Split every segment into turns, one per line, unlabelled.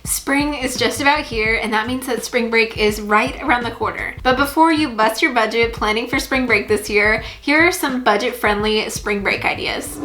Spring is just about here, and that means that spring break is right around the corner. But before you bust your budget planning for spring break this year, here are some budget-friendly spring break ideas.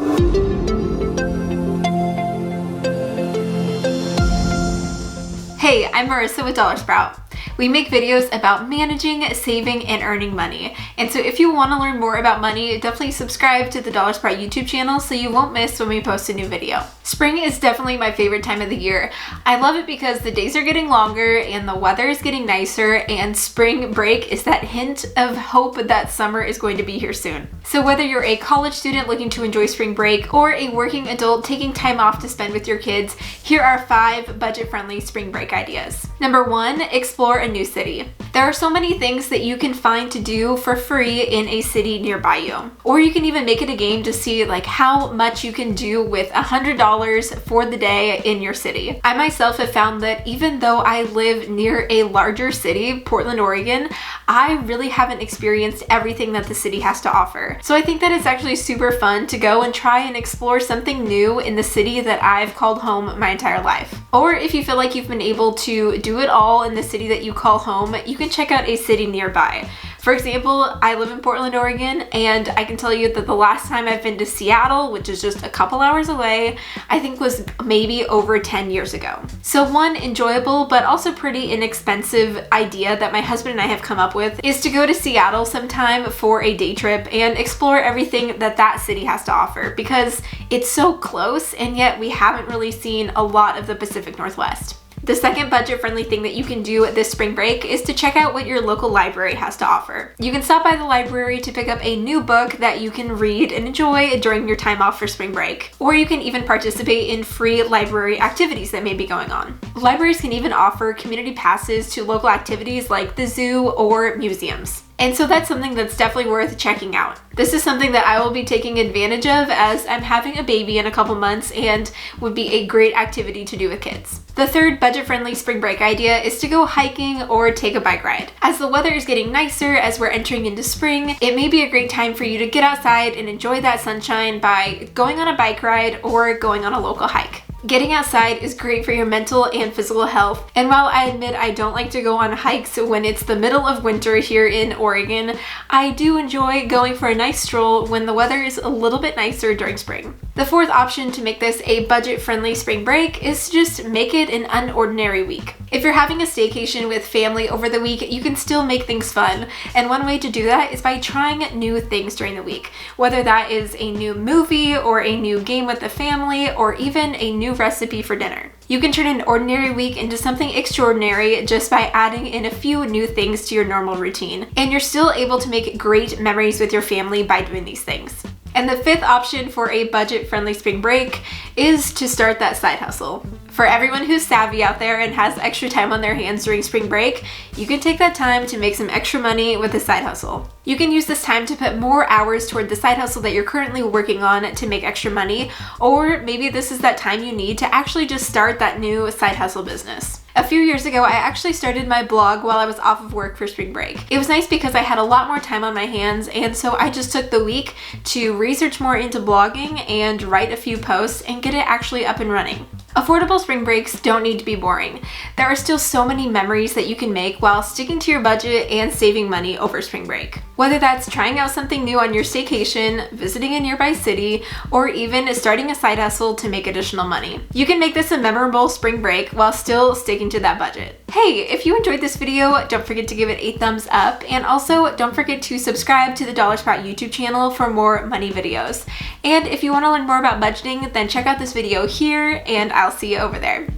Hey, I'm Marissa with DollarSprout. We make videos about managing, saving, and earning money. And so if you want to learn more about money, definitely subscribe to the DollarSprout YouTube channel so you won't miss when we post a new video. Spring is definitely my favorite time of the year. I love it because the days are getting longer and the weather is getting nicer, and spring break is that hint of hope that summer is going to be here soon. So whether you're a college student looking to enjoy spring break or a working adult taking time off to spend with your kids, here are 5 budget-friendly spring break ideas. Number 1, explore a new city. There are so many things that you can find to do for free in a city nearby you. Or you can even make it a game to see how much you can do with $100 for the day in your city. I myself have found that even though I live near a larger city, Portland, Oregon, I really haven't experienced everything that the city has to offer. So I think that it's actually super fun to go and try and explore something new in the city that I've called home my entire life. Or if you feel like you've been able to do it all in the city that you call home, you can check out a city nearby. For example, I live in Portland, Oregon, and I can tell you that the last time I've been to Seattle, which is just a couple hours away, I think was maybe over 10 years ago. So one enjoyable but also pretty inexpensive idea that my husband and I have come up with is to go to Seattle sometime for a day trip and explore everything that that city has to offer, because it's so close and yet we haven't really seen a lot of the Pacific Northwest. The second budget-friendly thing that you can do this spring break is to check out what your local library has to offer. You can stop by the library to pick up a new book that you can read and enjoy during your time off for spring break. Or you can even participate in free library activities that may be going on. Libraries can even offer community passes to local activities like the zoo or museums. And so that's something that's definitely worth checking out. This is something that I will be taking advantage of as I'm having a baby in a couple months and would be a great activity to do with kids. The third budget-friendly spring break idea is to go hiking or take a bike ride. As the weather is getting nicer as we're entering into spring, it may be a great time for you to get outside and enjoy that sunshine by going on a bike ride or going on a local hike. Getting outside is great for your mental and physical health, and while I admit I don't like to go on hikes when it's the middle of winter here in Oregon, I do enjoy going for a nice stroll when the weather is a little bit nicer during spring. The fourth option to make this a budget-friendly spring break is to just make it an unordinary week. If you're having a staycation with family over the week, you can still make things fun, and one way to do that is by trying new things during the week, whether that is a new movie or a new game with the family or even a new recipe for dinner. You can turn an ordinary week into something extraordinary just by adding in a few new things to your normal routine, and you're still able to make great memories with your family by doing these things. And the fifth option for a budget-friendly spring break is to start that side hustle. For everyone who's savvy out there and has extra time on their hands during spring break, you can take that time to make some extra money with a side hustle. You can use this time to put more hours toward the side hustle that you're currently working on to make extra money, or maybe this is that time you need to actually just start that new side hustle business. A few years ago, I actually started my blog while I was off of work for spring break. It was nice because I had a lot more time on my hands, and so I just took the week to research more into blogging and write a few posts and get it actually up and running. Affordable spring breaks don't need to be boring. There are still so many memories that you can make while sticking to your budget and saving money over spring break. Whether that's trying out something new on your staycation, visiting a nearby city, or even starting a side hustle to make additional money. You can make this a memorable spring break while still sticking to that budget. Hey, if you enjoyed this video, don't forget to give it a thumbs up, and also don't forget to subscribe to the DollarSprout YouTube channel for more money videos. And if you want to learn more about budgeting, then check out this video here, and I'll see you over there.